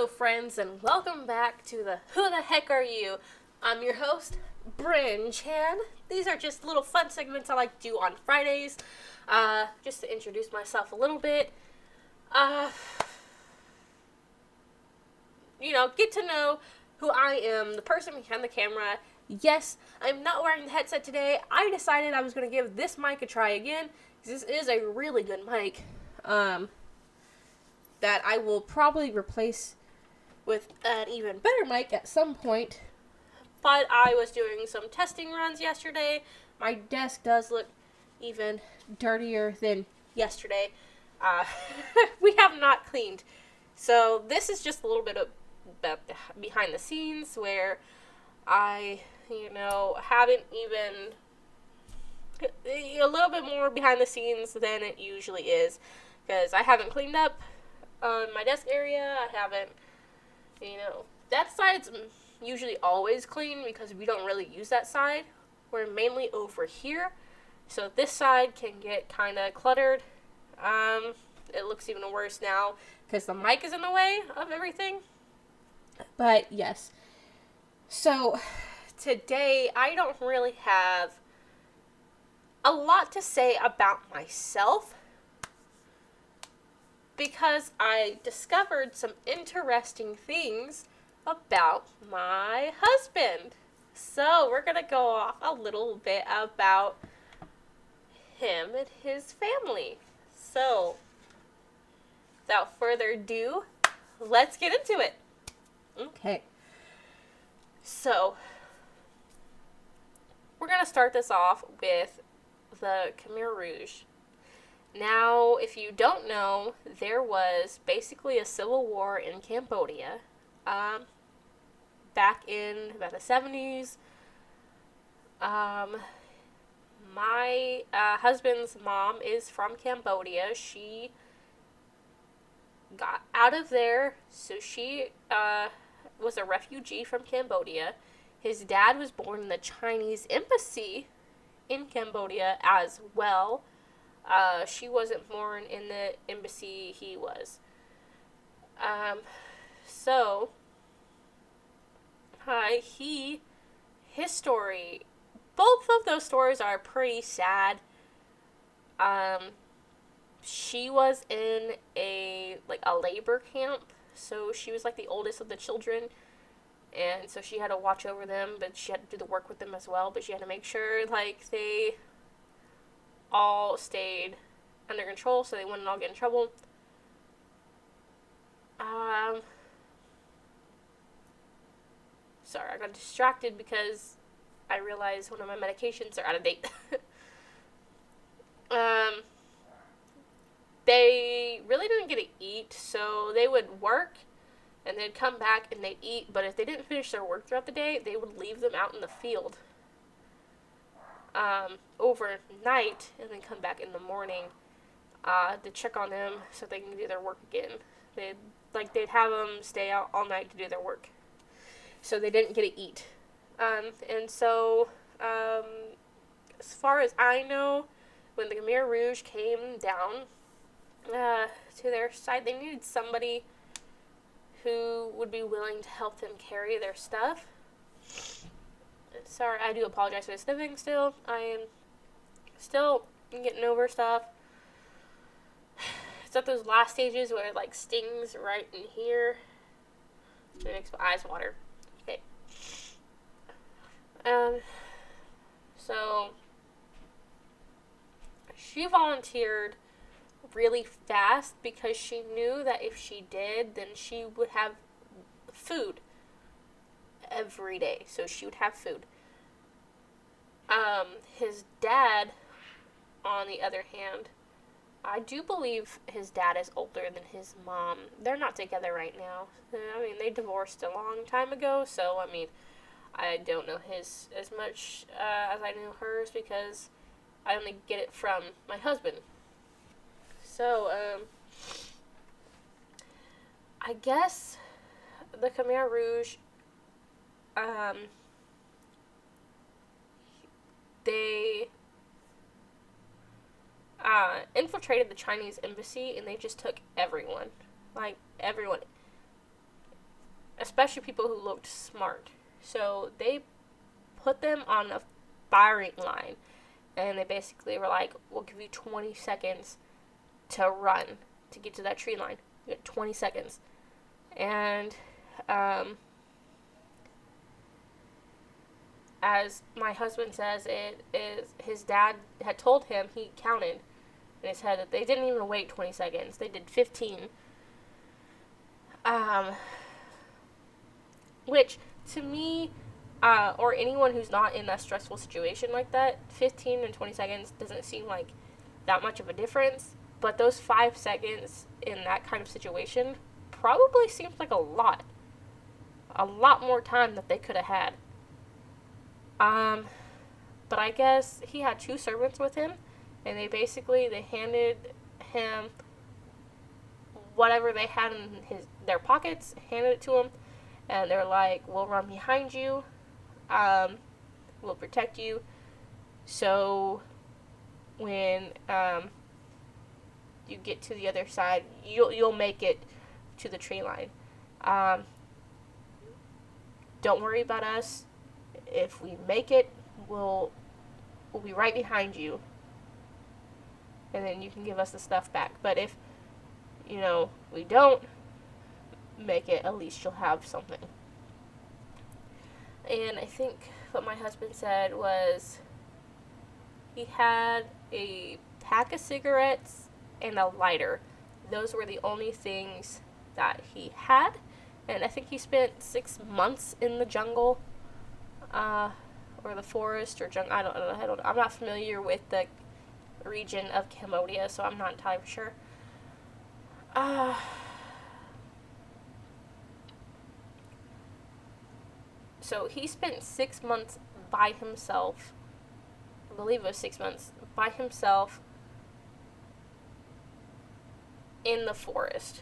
Hello, friends, and welcome back to the Who the Heck Are You? I'm your host, Brynn Chan. These are just little fun segments I like to do on Fridays, just to introduce myself a little bit. Get to know who I am, the person behind the camera. Yes, I'm not wearing the headset today. I decided I was going to give this mic a try again, because this is a really good mic, that I will probably replace with an even better mic at some point. But I was doing some testing runs yesterday. My desk does look even dirtier than yesterday. We have not cleaned. So this is just a little bit of behind the scenes where I, haven't even a little bit more behind the scenes than it usually is. Because I haven't cleaned up my desk area. I haven't, that side's usually always clean because we don't really use that side. We're mainly over here. So this side can get kind of cluttered. It looks even worse now because the mic is in the way of everything. But yes. So today I don't really have a lot to say about myself, because I discovered some interesting things about my husband. So we're going to go off a little bit about him and his family. So, without further ado, let's get into it. Okay. So, we're going to start this off with the Khmer Rouge. Now, if you don't know, there was basically a civil war in Cambodia, back in about the 70s. My husband's mom is from Cambodia. She got out of there, so she was a refugee from Cambodia. His dad was born in the Chinese embassy in Cambodia as well. She wasn't born in the embassy, he was. His story, both of those stories are pretty sad. She was in a labor camp, so she was the oldest of the children, and so she had to watch over them, but she had to do the work with them as well, but she had to make sure, they all stayed under control so they wouldn't all get in trouble. Sorry, I got distracted because I realized one of my medications are out of date. They really didn't get to eat, so they would work and they'd come back and they'd eat, but if they didn't finish their work throughout the day, they would leave them out in the field overnight and then come back in the morning to check on them so they can do their work again. They'd have them stay out all night to do their work, so they didn't get to eat. And so, as far as I know, when the Khmer Rouge came down to their side, they needed somebody who would be willing to help them carry their stuff. Sorry, I do apologize for the sniffing still. I am still getting over stuff. It's at those last stages where it stings right in here. It makes my eyes water. Okay. So she volunteered really fast because she knew that if she did, then she would have food every day. So she would have food. His dad, on the other hand, I do believe his dad is older than his mom. They're not together right now. They divorced a long time ago, so, I don't know his as much as I know hers because I only get it from my husband. So, I guess the Khmer Rouge, they infiltrated the Chinese embassy and they just took everyone. Everyone. especially people who looked smart. So they put them on a firing line, and they basically were like, we'll give you 20 seconds to run to get to that tree line. You get 20 seconds. And as my husband says, it is his dad had told him, he counted in his head that they didn't even wait 20 seconds. They did 15. Which, to me, or anyone who's not in a stressful situation like that, 15 and 20 seconds doesn't seem like that much of a difference. But those 5 seconds in that kind of situation probably seems like a lot. A lot more time that they could have had. But I guess he had 2 servants with him, and they handed him whatever they had in their pockets, handed it to him, and they're like, we'll run behind you, we'll protect you, so when you get to the other side, you'll make it to the tree line. Don't worry about us. If we make it, we'll be right behind you, and then you can give us the stuff back. But if, we don't make it, at least you'll have something. And I think what my husband said was he had a pack of cigarettes and a lighter. Those were the only things that he had. And I think he spent 6 months in the jungle, or the forest, or jungle. I don't know. I'm not familiar with the region of Cambodia, so I'm not entirely sure. So he spent 6 months by himself. I believe it was 6 months by himself in the forest.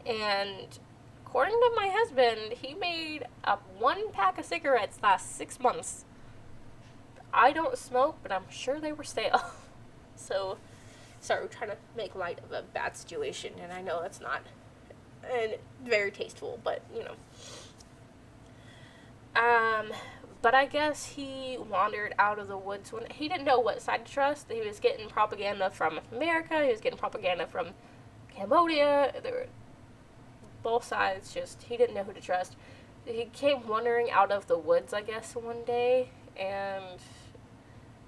And according to my husband, he made up 1 pack of cigarettes last 6 months. I don't smoke, but I'm sure they were stale. So, sorry, we're trying to make light of a bad situation, and I know it's not very tasteful, but, But I guess he wandered out of the woods when he didn't know what side to trust. He was getting propaganda from America, he was getting propaganda from Cambodia. There were both sides, he didn't know who to trust. He came wandering out of the woods, I guess, one day, and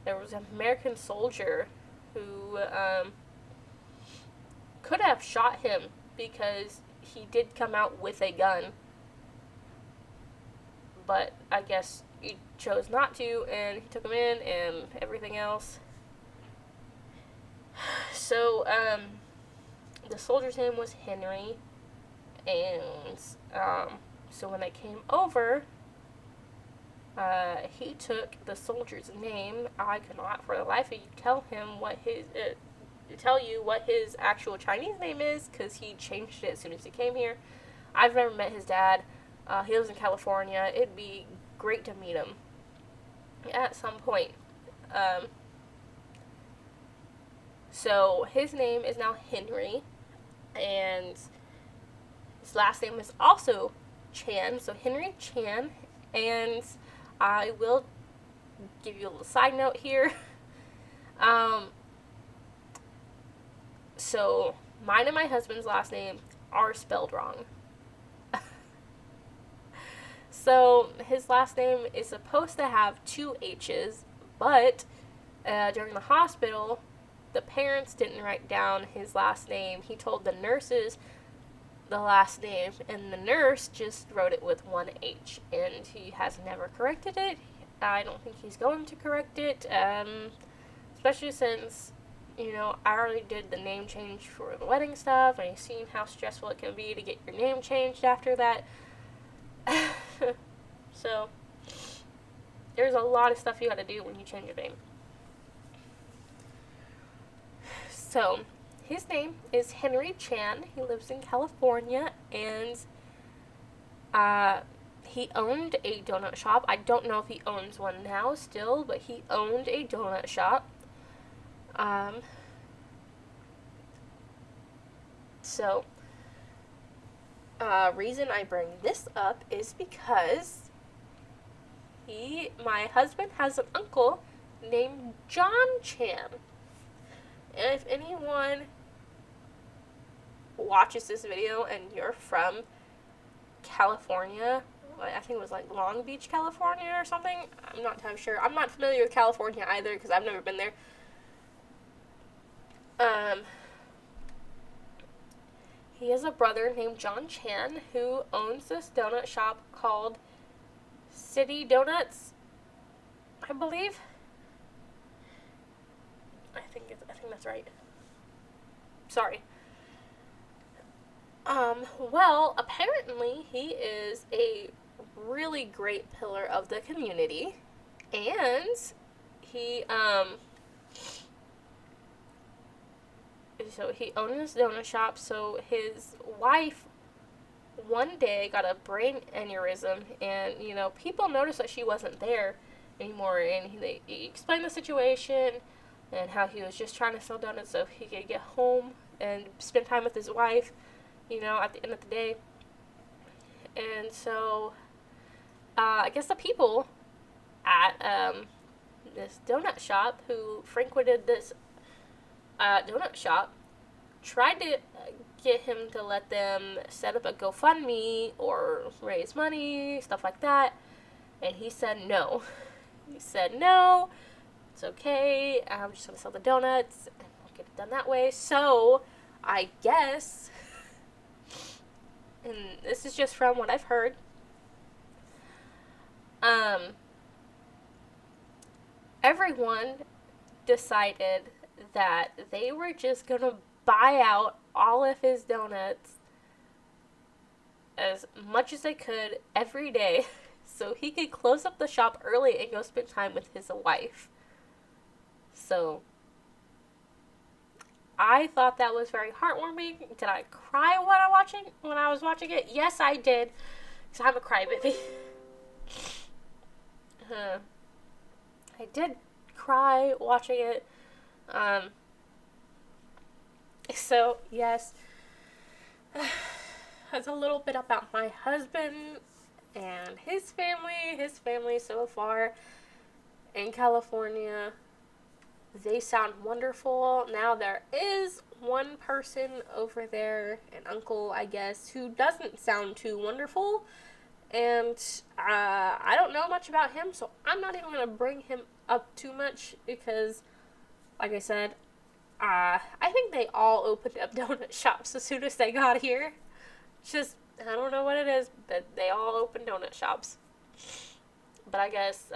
there was an American soldier who could have shot him because he did come out with a gun. But I guess he chose not to, and he took him in and everything else. So, the soldier's name was Henry, and so when they came over, he took the soldier's name. I could not for the life of you tell you what his actual Chinese name is, because he changed it as soon as he came here. I've never met his dad. He lives in California. It'd be great to meet him at some point. So his name is now Henry, and his last name is also Chan, so Henry Chan. And I will give you a little side note here. So mine and my husband's last name are spelled wrong. So his last name is supposed to have 2 H's, but during the hospital, the parents didn't write down his last name. He told the nurses the last name, and the nurse just wrote it with 1 H, and he has never corrected it. I don't think he's going to correct it, especially since, I already did the name change for the wedding stuff, and I've seen how stressful it can be to get your name changed after that. So, there's a lot of stuff you gotta do when you change your name. So, his name is Henry Chan. He lives in California, and he owned a donut shop. I don't know if he owns one now still, but he owned a donut shop. So, Reason I bring this up is because my husband has an uncle named John Chan. And if anyone watches this video and you're from California, I think it was like Long Beach, California or something. I'm not entirely sure. I'm not familiar with California either because I've never been there. He has a brother named John Chan who owns this donut shop called City Donuts, I believe. I think that's right. Sorry. Well, apparently he is a really great pillar of the community, and he so he owned this donut shop. So his wife one day got a brain aneurysm, and people noticed that she wasn't there anymore, and he explained the situation and how he was just trying to sell donuts so he could get home and spend time with his wife, at the end of the day. And so I guess the people at this donut shop who frequented this donut shop tried to get him to let them set up a GoFundMe or raise money, stuff like that. And he said no. He said, no, it's okay. I'm just going to sell the donuts and we'll get it done that way. So I guess, and this is just from what I've heard, everyone decided that they were just going to buy out all of his donuts as much as they could every day so he could close up the shop early and go spend time with his wife. So I thought that was very heartwarming. Did I cry when I was watching it? Yes, I did, because I'm a crybaby. I did cry watching it. So, yes, that's a little bit about my husband and his family so far in California. They sound wonderful. Now, there is one person over there, an uncle, I guess, who doesn't sound too wonderful, and I don't know much about him, so I'm not even going to bring him up too much because, like I said, I think they all opened up donut shops as soon as they got here. Just, I don't know what it is, but they all opened donut shops. But I guess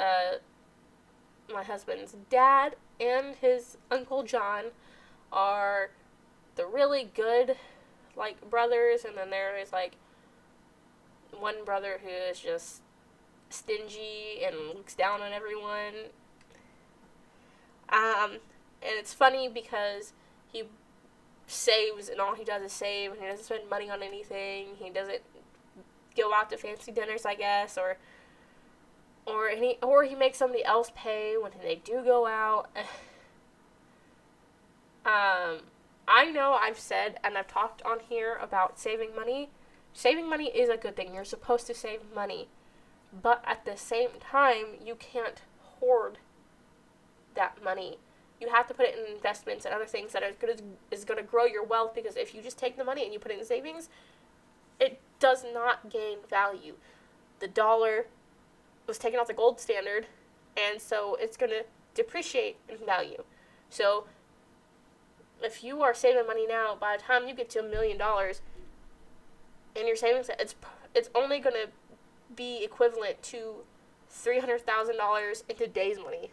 my husband's dad and his Uncle John are the really good, brothers, and then there is, one brother who is just stingy and looks down on everyone. And it's funny because he saves, and all he does is save, and he doesn't spend money on anything. He doesn't go out to fancy dinners, I guess, or he makes somebody else pay when they do go out. I know I've said and I've talked on here about saving money. Saving money is a good thing. You're supposed to save money. But at the same time, you can't hoard that money. You have to put it in investments and other things that is going to grow your wealth, because if you just take the money and you put it in savings, it does not gain value. The dollar was taken off the gold standard, and so it's going to depreciate in value. So if you are saving money now, by the time you get to $1 million in your savings, it's only going to be equivalent to $300,000 in today's money.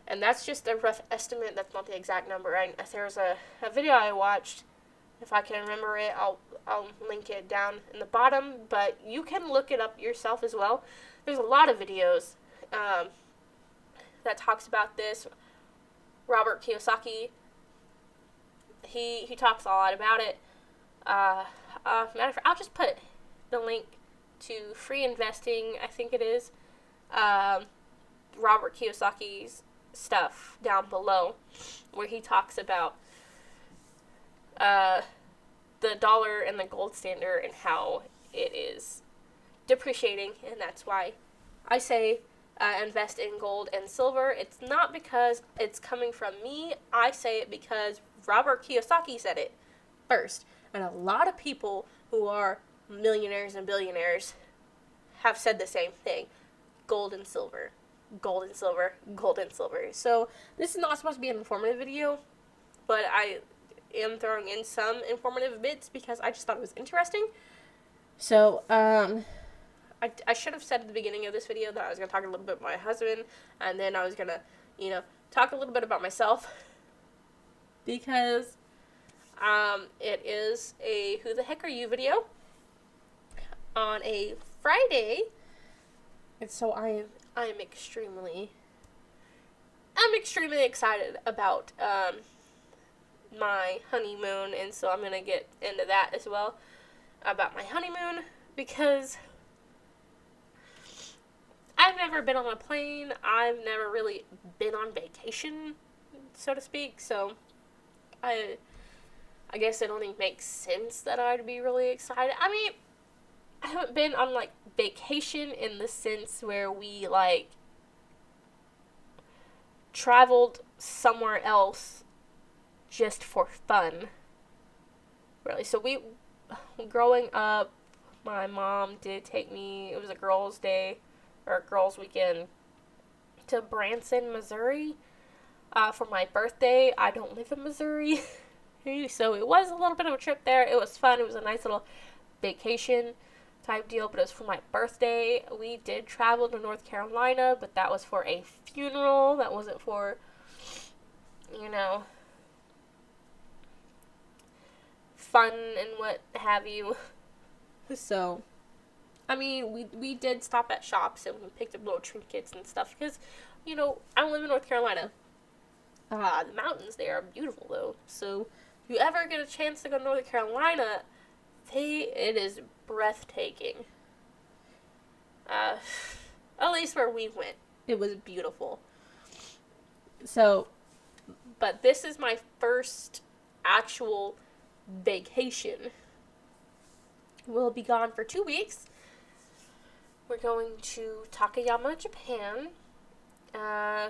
And that's just a rough estimate. That's not the exact number. There was a video I watched. If I can remember it, I'll link it down in the bottom. But you can look it up yourself as well. There's a lot of videos that talks about this. Robert Kiyosaki, he talks a lot about it. Matter of fact, I'll just put the link to Free Investing, I think it is, Robert Kiyosaki's stuff down below, where he talks about the dollar and the gold standard and how it is depreciating, and that's why I say invest in gold and silver. It's not because it's coming from me. I say it because Robert Kiyosaki said it first. And a lot of people who are millionaires and billionaires have said the same thing. Gold and silver. Gold and silver. Gold and silver. So this is not supposed to be an informative video, but I am throwing in some informative bits because I just thought it was interesting. So, I should have said at the beginning of this video that I was going to talk a little bit about my husband, and then I was going to, talk a little bit about myself, because it is a Who the Heck Are You video on a Friday, and so I am extremely excited about my honeymoon, and so I'm going to get into that as well, about my honeymoon, because I've never been on a plane. I've never really been on vacation, so to speak. So, I guess it only makes sense that I'd be really excited. I mean, I haven't been on, vacation in the sense where we, traveled somewhere else just for fun. Really. So, growing up, my mom did take me, it was a girls' day, or girls' weekend, to Branson, Missouri, for my birthday. I don't live in Missouri, so it was a little bit of a trip there. It was fun. It was a nice little vacation type deal, but it was for my birthday. We did travel to North Carolina, but that was for a funeral. That wasn't for, fun and what have you. So, I mean, we did stop at shops and we picked up little trinkets and stuff because, I don't live in North Carolina. The mountains there are beautiful, though. So, if you ever get a chance to go to North Carolina, it is breathtaking. At least where we went, it was beautiful. So, but this is my first actual vacation. We'll be gone for 2 weeks. We're going to Takayama, Japan.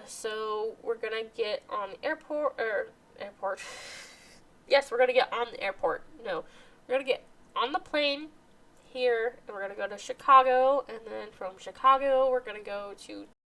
So we're gonna get on the airport. Yes, we're gonna get on the airport. No, we're gonna get on the plane here, and we're gonna go to Chicago, and then from Chicago, we're gonna go to